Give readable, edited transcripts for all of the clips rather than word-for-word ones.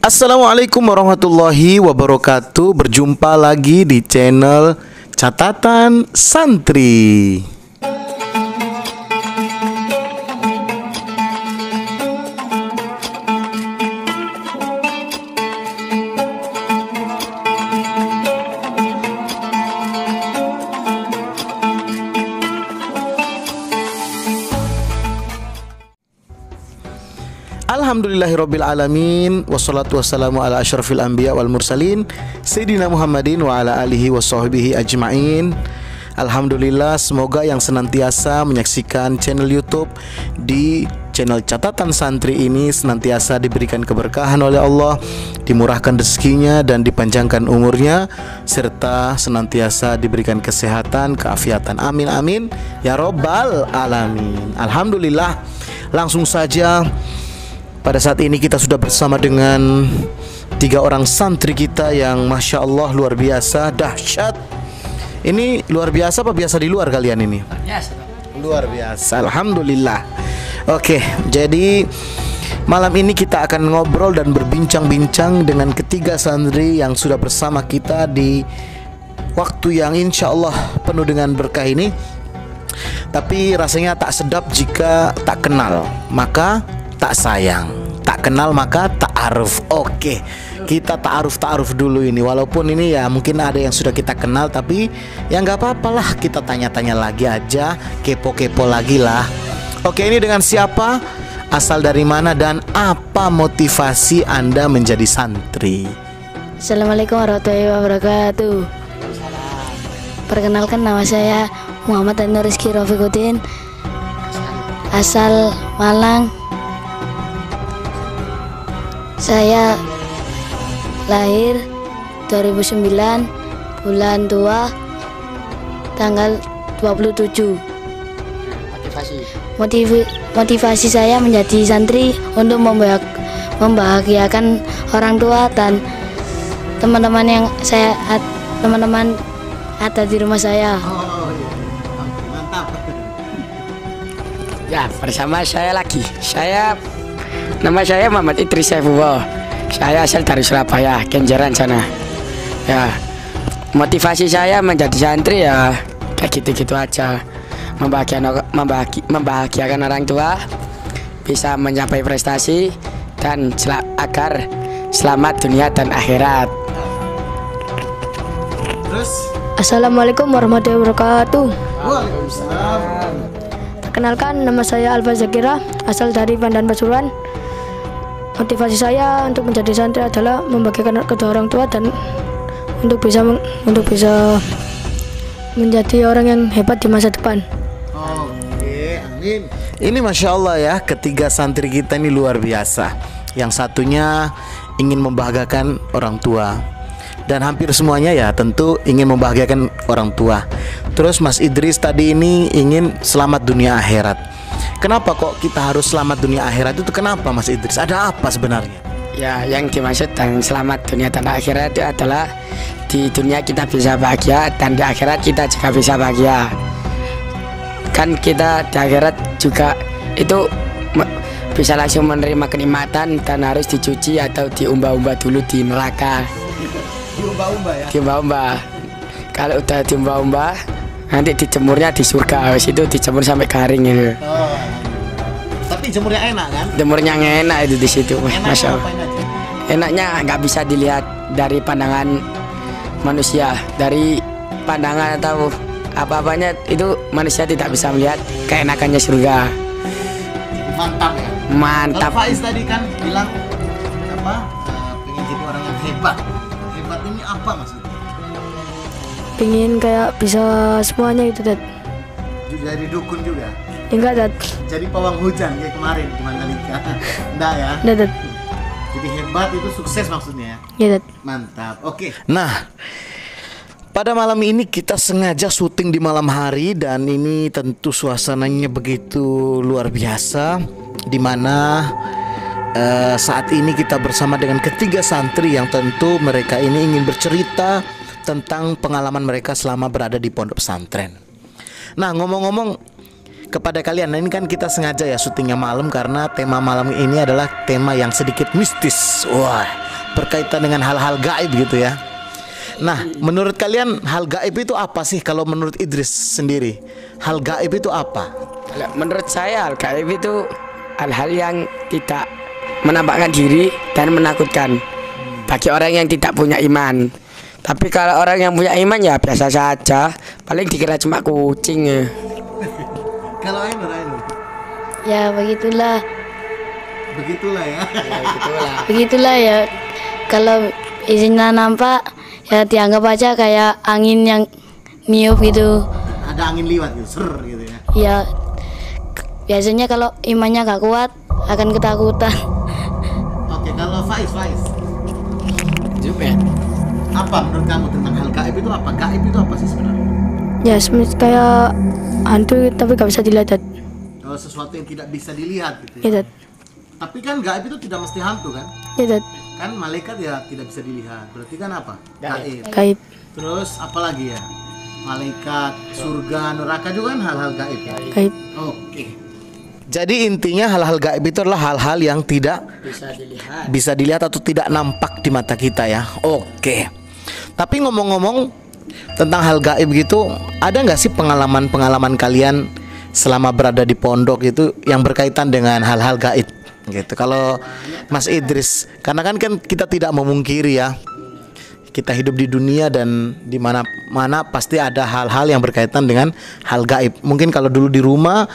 Assalamualaikum warahmatullahi wabarakatuh. Berjumpa lagi di channel Catatan Santri. Alhamdulillahirrabbilalamin. Wassalatu wassalamu ala asyrafil anbiya wal mursalin Sayyidina Muhammadin wa ala alihi wa sahbihi ajma'in. Alhamdulillah, semoga yang senantiasa menyaksikan channel YouTube di channel Catatan Santri ini senantiasa diberikan keberkahan oleh Allah, dimurahkan rezekinya dan dipanjangkan umurnya, serta senantiasa diberikan kesehatan, keafiatan. Amin amin ya robbal alamin. Alhamdulillah, langsung saja. Pada saat ini kita sudah bersama dengan 3 orang santri kita yang Masya Allah luar biasa, dahsyat. Ini luar biasa apa biasa di luar kalian ini? Biasa. Luar biasa, Alhamdulillah. Oke, jadi malam ini kita akan ngobrol dan berbincang-bincang dengan ketiga santri yang sudah bersama kita di waktu yang insya Allah penuh dengan berkah ini. Tapi rasanya tak sedap jika tak kenal, maka tak sayang, tak kenal maka ta'aruf. Oke, kita ta'aruf dulu ini. Walaupun ini ya mungkin ada yang sudah kita kenal, tapi ya nggak apa-apalah, kita tanya-tanya lagi aja, kepo-kepo lagi lah. Oke, ini dengan siapa, asal dari mana, dan apa motivasi Anda menjadi santri? Assalamualaikum warahmatullahi wabarakatuh. Perkenalkan, nama saya Muhammad Anur Rizky Rafiquddin, asal Malang. Saya lahir 2009 bulan 2 tanggal 27. Motivasi saya menjadi santri untuk membahagiakan orang tua dan teman-teman yang teman-teman ada di rumah saya. Mantap. Ya, bersama saya lagi. Nama saya Muhammad Idris Saifullah. Saya asal dari Surabaya, Kenjeran sana. Ya, motivasi saya menjadi santri ya kayak gitu-gitu aja. Membahagiakan orang tua, bisa mencapai prestasi, dan agar selamat dunia dan akhirat. Terus? Assalamualaikum warahmatullahi wabarakatuh. Waalaikumsalam. Perkenalkan, nama saya Alfa Zakira, asal dari Pandan Pasuruan. Motivasi saya untuk menjadi santri adalah membagikan kedua orang tua dan untuk bisa menjadi orang yang hebat di masa depan. Oke, amin. Ini Masya Allah ya, ketiga santri kita ini luar biasa. Yang satunya ingin membahagiakan orang tua, dan hampir semuanya ya tentu ingin membahagiakan orang tua. Terus Mas Idris tadi ini ingin selamat dunia akhirat. Kenapa kok kita harus selamat dunia akhirat itu? Kenapa Mas Idris? Ada apa sebenarnya? Ya, yang dimaksud dan selamat dunia dan akhirat itu adalah di dunia kita bisa bahagia dan di akhirat kita juga bisa bahagia. Kan kita di akhirat juga itu bisa langsung menerima kenikmatan dan harus dicuci atau diumba-umba dulu di neraka. Diumba-umba ya? Diumba-umba. Kalau udah diumba-umba, nanti dijemurnya di surga. Habis itu dijemur sampai garing gitu. Oh, tapi jemurnya enak kan? Jemurnya enak itu di situ. Masya Allah. Ngapain aja? Enaknya nggak bisa dilihat dari pandangan manusia, dari pandangan atau apa-apanya itu manusia tidak bisa melihat keenakannya surga. Mantap ya? Mantap. Kalau Faiz tadi kan bilang apa? Pengen jadi orang yang hebat. Hebat ini apa maksudnya? Pingin kayak bisa semuanya itu, Dad. Jadi dukun juga? Enggak, Dad. Jadi pawang hujan kayak kemarin di Mandalika? Enggak ya? Enggak, Dad. Jadi hebat itu sukses maksudnya ya? Ya, Dad. Mantap, oke. Nah, pada malam ini kita sengaja syuting di malam hari, dan ini tentu suasananya begitu luar biasa, dimana saat ini kita bersama dengan ketiga santri yang tentu mereka ini ingin bercerita tentang pengalaman mereka selama berada di pondok pesantren. Nah, ngomong-ngomong kepada kalian, nah ini kan kita sengaja ya syutingnya malam karena tema malam ini adalah tema yang sedikit mistis. Wah, berkaitan dengan hal-hal gaib gitu ya. Nah, menurut kalian hal gaib itu apa sih? Kalau menurut Idris sendiri, hal gaib itu apa? Kalau menurut saya hal gaib itu hal-hal yang tidak menampakkan diri dan menakutkan bagi orang yang tidak punya iman. Tapi kalau orang yang punya iman ya biasa saja, paling dikira cuma kucing ya. Kalau Ainur. Ya begitulah. Begitulah ya. Begitulah ya. Kalau isinya nampak ya dianggap aja kayak angin yang niup gitu. Ada angin liwat gitu, ser gitu ya. Ya biasanya kalau imannya gak kuat akan ketakutan. Oke, kalau Faiz. Juga. Apa menurut kamu tentang hal gaib itu apa? Gaib itu apa sih sebenarnya? Ya kayak hantu tapi gak bisa dilihat. Oh, sesuatu yang tidak bisa dilihat gitu Ya, ya. Dad. Tapi kan gaib itu tidak mesti hantu kan? Ya, Dad. Kan malaikat ya tidak bisa dilihat. Berarti kan apa? Gaib. Gaib. Terus apa lagi ya? Malaikat, surga, neraka juga kan hal-hal gaib ya? Gaib. Oke. Jadi intinya hal-hal gaib itu adalah hal-hal yang tidak bisa dilihat atau tidak nampak di mata kita ya. Oke. Tapi ngomong-ngomong tentang hal gaib gitu, ada nggak sih pengalaman-pengalaman kalian selama berada di pondok itu yang berkaitan dengan hal-hal gaib gitu? Kalau Mas Idris, karena kan kita tidak memungkiri ya, kita hidup di dunia dan di mana pasti ada hal-hal yang berkaitan dengan hal gaib. Mungkin kalau dulu di rumah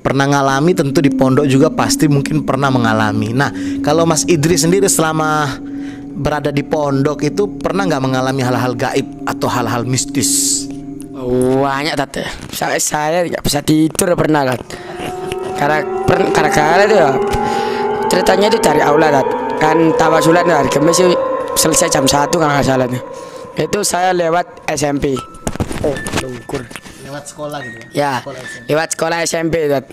pernah ngalami, tentu di pondok juga pasti mungkin pernah mengalami. Nah, kalau Mas Idris sendiri selama berada di pondok itu pernah nggak mengalami hal-hal gaib atau hal-hal mistis? Banyak Tat. Saya nggak bisa tidur pernah Tat. Karena itu ya ceritanya itu dari aula Tat. Kan tawasulan hari Kamis itu selesai jam 1 kalau nggak salah nih. Itu saya lewat SMP. Oh, syukur. Lewat sekolah gitu Ya, Sekolah SMP. lewat sekolah SMP Tat.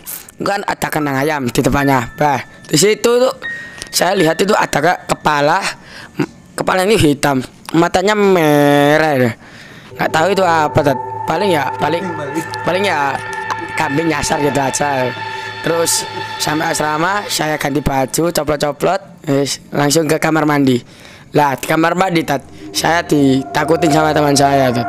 Kan ada kandang ayam di depannya. Bah, di situ tuh saya lihat itu ada kepala ini hitam, matanya merah ya. Nggak tahu itu apa Tat. Paling ya kambing nyasar gitu aja. Terus sampai asrama saya ganti baju, coplot-coplot, langsung ke kamar mandi. Lah di kamar mandi Tat, saya ditakutin sama teman saya Tat.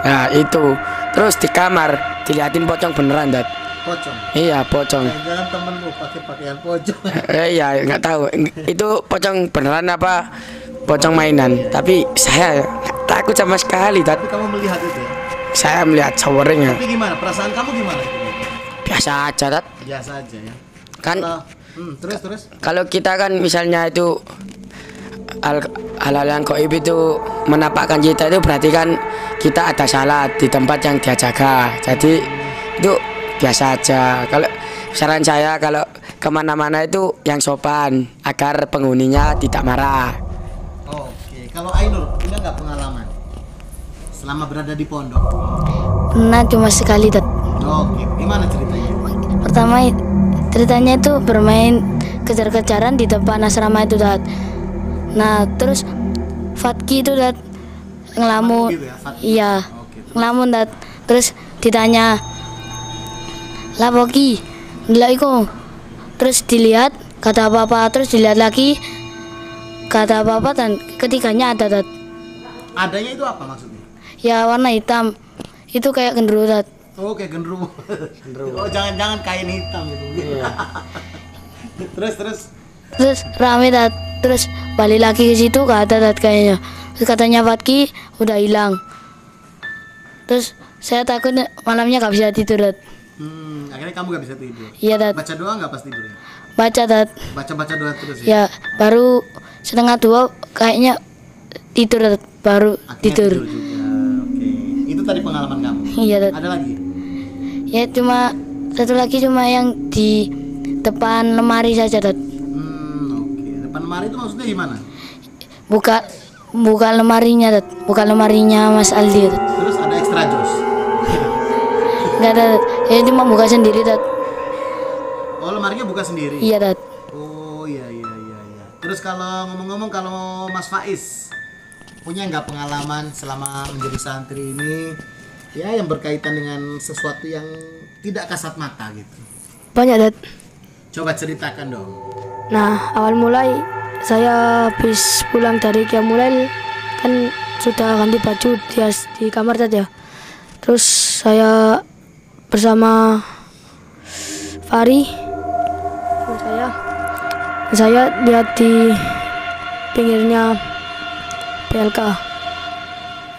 Nah itu, terus di kamar dilihatin pocong beneran Tat. Pocong. Iya pocong. Jangan temenmu pakai pakaian pocong. Iya nggak tahu itu pocong beneran apa pocong mainan. Tapi saya nggak takut sama sekali Tat. Tapi kamu melihat itu ya? Saya melihat showernya. Tapi gimana? Perasaan kamu gimana? Biasa aja Tat. Biasa aja ya. Kan Terus. kalau kita kan misalnya itu hal-hal yang gaib itu menampakkan kita itu berarti kan kita ada salat di tempat yang dia jaga. Jadi itu biasa aja. Kalau saran saya kalau kemana-mana itu yang sopan agar penghuninya tidak marah. Oke, kalau Ainur punya nggak pengalaman selama berada di pondok? Pernah cuma sekali Tat. Oke, gimana ceritanya? Pertama ceritanya itu bermain kejar-kejaran di depan asrama itu Tat. Nah terus Fatki itu Tat ngelamun. Gitu ya, Fatki? Iya Oke, ngelamun Tat. Terus ditanya lah Boki lah iku. Terus dilihat kata apa-apa, terus dilihat lagi kata apa-apa, dan ketiganya ada Tat. Adanya itu apa maksudnya? Ya warna hitam, itu kayak genderuwo Tat. Oh, kayak genderuwo. Oh, jangan kain hitam gitu. Terus. Terus rame Tat. Terus balik lagi ke situ gak ada Tat kayaknya. Terus katanya Fatki udah hilang. Terus saya takut malamnya gak bisa tidur Tat. Akhirnya kamu gak bisa tidur. Iya Tat. Baca doa nggak pas tidur ya? Baca Tat. Baca doa terus ya? Ya baru setengah 2 kayaknya tidur Tat. Baru Akhirnya tidur. juga. Oke. Itu tadi pengalaman kamu. Iya Tat. Ada lagi? Ya cuma satu lagi, cuma yang di depan lemari saja Tat. Oke. Depan lemari itu maksudnya gimana? Buka lemarinya Tat. Buka lemarinya Mas Aldi Tat. Terus ada extra jos. Nggak ada Tat. Ya cuma buka sendiri Tat. Oh, lemarinya buka sendiri. Iya Tat. Oh, iya. Terus kalau ngomong-ngomong, kalau Mas Faiz punya nggak pengalaman selama menjadi santri ini ya yang berkaitan dengan sesuatu yang tidak kasat mata gitu? Banyak Tat. Coba ceritakan dong. Nah awal mulai saya habis pulang dari Qiyamul kan sudah ganti baju di kamar saja. Terus saya bersama Fari, saya lihat di pinggirnya PLK.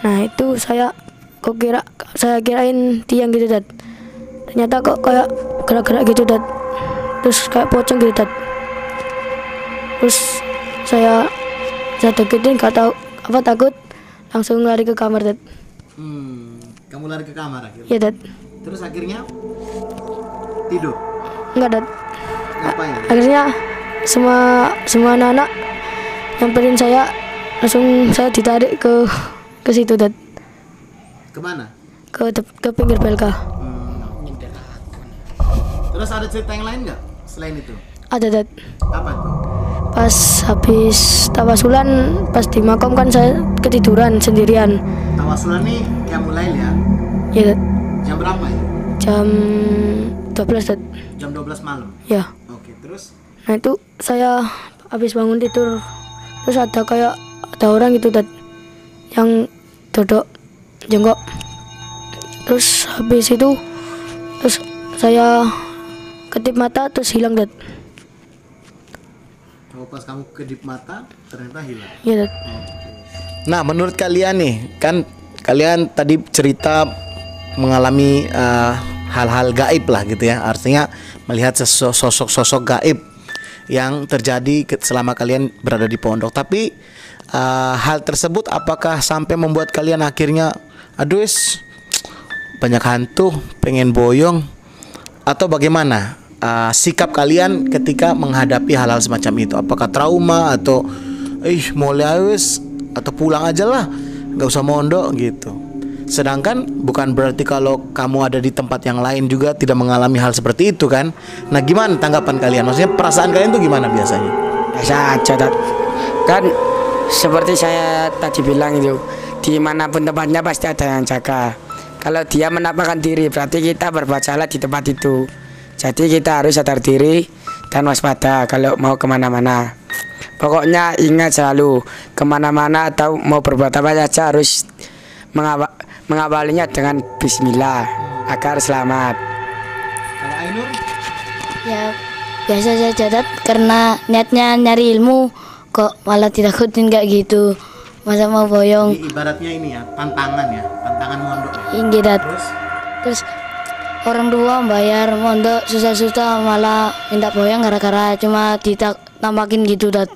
Nah itu saya kirain tiang gitu Dad. Ternyata kok kayak gerak-gerak gitu Dad. Terus kayak pocong gitu Dad. Terus saya deketin, gak tahu apa, takut, langsung lari ke kamar Dad. Kamu lari ke kamar akhirnya? Iya Dad. Terus akhirnya tidur? Enggak Dad. Ngapain? Akhirnya semua anak-anak nyamperin saya, langsung saya ditarik ke situ Dad. Kemana? Ke pinggir PLK. Terus ada cerita yang lain nggak selain itu? Ada Dad. Apa tuh? Pas habis tawasulan, pas di makam kan saya ketiduran sendirian. Tawasulan nih yang mulai ya? Iya Dad. Jam berapa ya? Jam 12 Dad. Jam 12 malam? Ya. Oke, terus? Nah itu saya habis bangun tidur, terus ada orang gitu Dad, yang duduk jengkok. Terus habis itu terus saya kedip mata, terus hilang Dad. Oh, pas kamu kedip mata ternyata hilang. Iya Dad. Nah, menurut kalian nih, kan kalian tadi cerita mengalami hal-hal gaib lah gitu ya. Artinya melihat sosok-sosok gaib yang terjadi selama kalian berada di pondok. Tapi hal tersebut apakah sampai membuat kalian akhirnya aduh banyak hantu, pengen boyong, atau bagaimana sikap kalian ketika menghadapi hal-hal semacam itu? Apakah trauma atau mulai atau pulang aja lah, nggak usah mondok gitu? Sedangkan bukan berarti kalau kamu ada di tempat yang lain juga tidak mengalami hal seperti itu kan? Nah gimana tanggapan kalian? Maksudnya perasaan kalian tuh gimana biasanya? Biasa aja Dad. Kan seperti saya tadi bilang itu, dimanapun tempatnya pasti ada yang jaga. Kalau dia menampakkan diri, berarti kita berbuat salah di tempat itu. Jadi kita harus sadar diri dan waspada kalau mau kemana-mana. Pokoknya ingat selalu, kemana-mana atau mau berbuat apa saja harus mengawalinya dengan bismillah agar selamat. Kalau Ainur? Ya biasa saja Dad, karena niatnya nyari ilmu kok malah ditakutin kayak gitu. Masa mau boyong? Jadi ibaratnya ini ya, tantangan mondok ya. Iya Dad. Terus Orang tua bayar mondok susah-susah malah minta boyong gara-gara cuma ditampakin gitu Dad.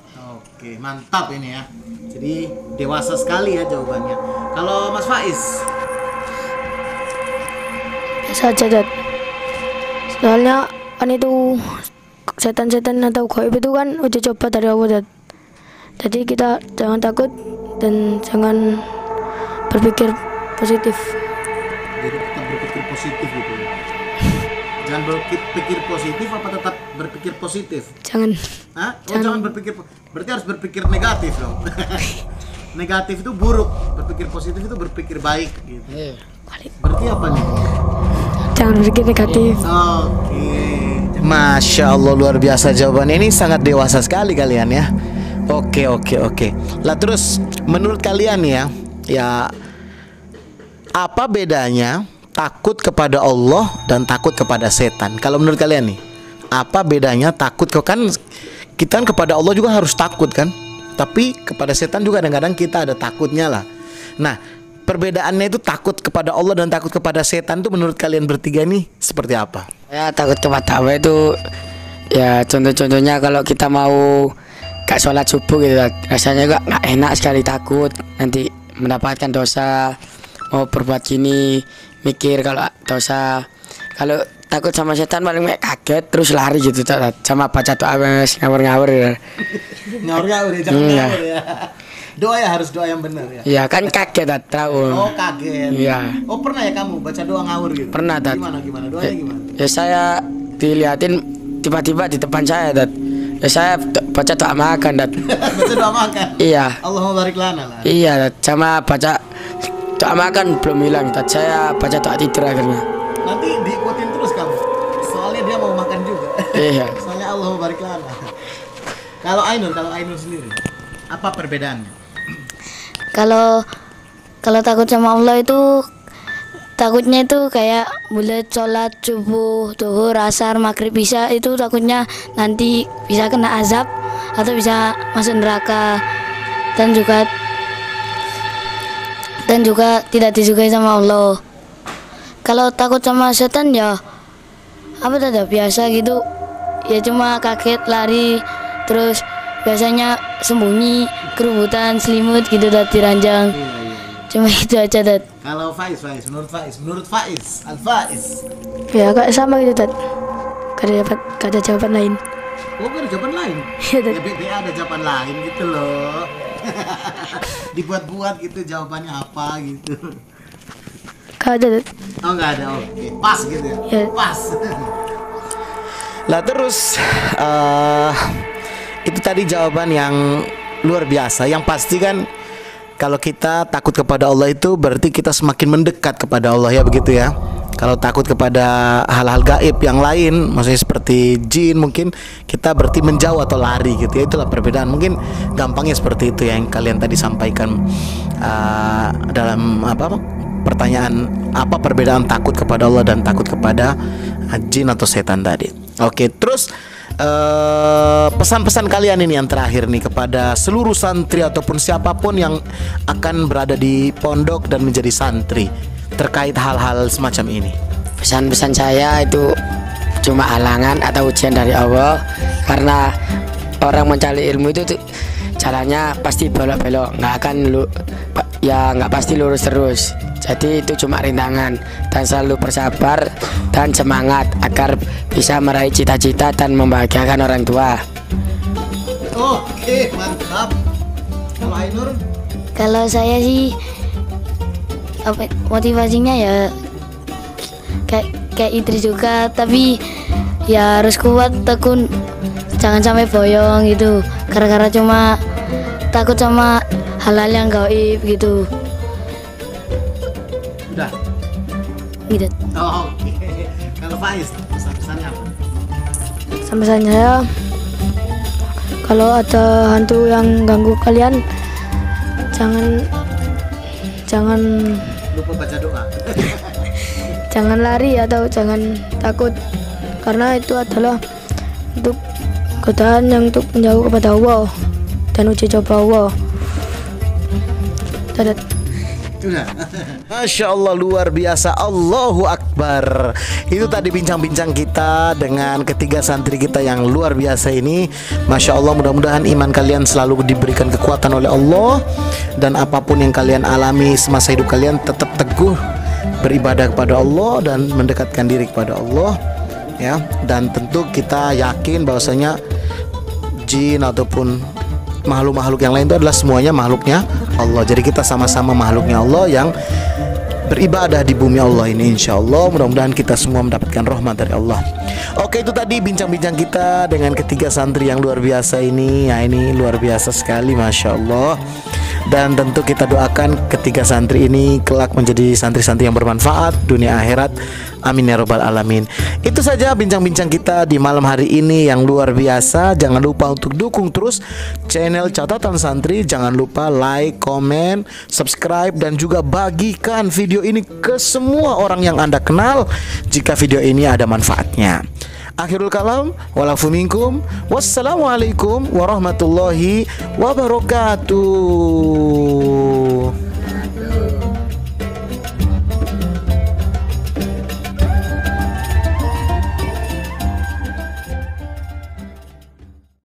oke, mantap ini ya. Jadi dewasa sekali ya jawabannya. Kalau Mas Faiz? Biasa aja Dad. Soalnya kan itu setan-setan atau gaib itu kan uji coba dari Allah Dad. Jadi kita jangan takut dan jangan berpikir positif. Jadi tetap berpikir positif gitu ya. Jangan berpikir positif apa tetap berpikir positif? Jangan. Hah? Jangan berpikir, berarti harus berpikir negatif dong. Negatif itu buruk, berpikir positif itu berpikir baik gitu. Berarti apa nih? Jangan berpikir negatif. Oke. Masya Allah, luar biasa jawabannya, ini sangat dewasa sekali kalian ya. Oke. Lah terus menurut kalian ya apa bedanya takut kepada Allah dan takut kepada setan? Kalau menurut kalian nih, apa bedanya takut kan kita kan kepada Allah juga harus takut kan? Tapi kepada setan juga kadang-kadang kita ada takutnya lah. Nah, perbedaannya itu takut kepada Allah dan takut kepada setan itu menurut kalian bertiga nih seperti apa? Ya takut kepada Allah itu ya contoh-contohnya kalau kita mau gak sholat subuh gitu, rasanya juga gak enak sekali, takut nanti mendapatkan dosa. Mau berbuat gini mikir kalau dosa. Kalau takut sama setan paling kaget terus lari gitu, sama baca doa ngawur-ngawur ya. Ngawur-ngawur ya, jangan ngawur ya. Doa ya, harus doa yang benar ya. Iya kan kaget tahu. Oh kaget. Iya. Oh pernah ya kamu baca doa ngawur gitu? Pernah Tat. Gimana doanya gimana? Ya saya dilihatin tiba-tiba di depan saya Tat. Ya saya baca doa makan Tat. Baca doa makan? Iya. Allahumma barik lana lah. Iya Tat. Sama baca doa makan belum hilang Tat. Saya baca doa tidur akhirnya. Nanti diikutin terus kamu. Soalnya dia mau makan juga. Iya. Soalnya Allahumma barik lana. Kalau Ainur sendiri, apa perbedaannya? Kalau takut sama Allah itu takutnya itu kayak bulat sholat subuh, zuhur, asar, maghrib, isya itu takutnya nanti bisa kena azab atau bisa masuk neraka dan juga tidak disukai sama Allah. Kalau takut sama setan ya apa tidak biasa gitu, ya cuma kaget lari terus biasanya sembunyi kerubutan selimut gitu dari ranjang. Cuma itu aja, Dad. Kalau menurut Faiz, Al-Faiz. Ya agak sama gitu, Dad. Gak ada jawaban lain. Oh, gak ada jawaban lain? Iya, Dad. Ya, BBA ada jawaban lain gitu loh. Dibuat-buat gitu jawabannya apa gitu. Gak ada, Dad. Oh, gak ada, oke. Pas gitu ya? Ya. Pas. Lah terus, itu tadi jawaban yang luar biasa. Yang pasti kan kalau kita takut kepada Allah itu berarti kita semakin mendekat kepada Allah, ya begitu ya. Kalau takut kepada hal-hal gaib yang lain, maksudnya seperti jin, mungkin kita berarti menjauh atau lari gitu ya. Itulah perbedaan. Mungkin gampangnya seperti itu yang kalian tadi sampaikan dalam pertanyaan apa perbedaan takut kepada Allah dan takut kepada jin atau setan tadi. Oke, terus pesan-pesan kalian ini yang terakhir nih kepada seluruh santri ataupun siapapun yang akan berada di pondok dan menjadi santri terkait hal-hal semacam ini. Pesan-pesan saya itu cuma halangan atau ujian dari Allah, karena orang mencari ilmu itu tuh jalannya pasti belok-belok, nggak pasti lurus terus. Jadi itu cuma rintangan, dan selalu bersabar dan semangat agar bisa meraih cita-cita dan membahagiakan orang tua. Oke, mantap. Kalau Ainur? Kalau saya sih motivasinya ya kayak Idris juga, tapi ya harus kuat, tekun, jangan sampai boyong gitu, gara-gara cuma takut sama hal-hal yang gaib gitu. Udah. Gitu. Oh, oke. Kalau Faiz, pesan-pesannya apa? Pesan saya, kalau ada hantu yang ganggu kalian, jangan Lupa baca doa. jangan lari atau jangan takut, karena itu adalah untuk godaan yang untuk menjauh kepada Allah dan uji coba Allah. Dadah. Sudah. Masya Allah, luar biasa. Allahu Akbar. Itu tadi bincang-bincang kita dengan ketiga santri kita yang luar biasa ini. Masya Allah, mudah-mudahan iman kalian selalu diberikan kekuatan oleh Allah, dan apapun yang kalian alami semasa hidup kalian tetap teguh beribadah kepada Allah dan mendekatkan diri kepada Allah, ya. Dan tentu kita yakin bahwasanya jin ataupun makhluk-makhluk yang lain itu adalah semuanya makhluknya Allah. Jadi kita sama-sama makhluknya Allah yang beribadah di bumi Allah ini, insya Allah. Mudah-mudahan kita semua mendapatkan rahmat dari Allah. Oke, itu tadi bincang-bincang kita dengan ketiga santri yang luar biasa ini. Ya, ini luar biasa sekali, Masya Allah. Dan tentu kita doakan ketiga santri ini kelak menjadi santri-santri yang bermanfaat dunia akhirat. Amin ya robbal alamin. Itu saja bincang-bincang kita di malam hari ini yang luar biasa. Jangan lupa untuk dukung terus channel Catatan Santri. Jangan lupa like, komen, subscribe, dan juga bagikan video ini ke semua orang yang Anda kenal jika video ini ada manfaatnya. Akhirul kalam, walafu minkum, wassalamualaikum warahmatullahi wabarakatuh.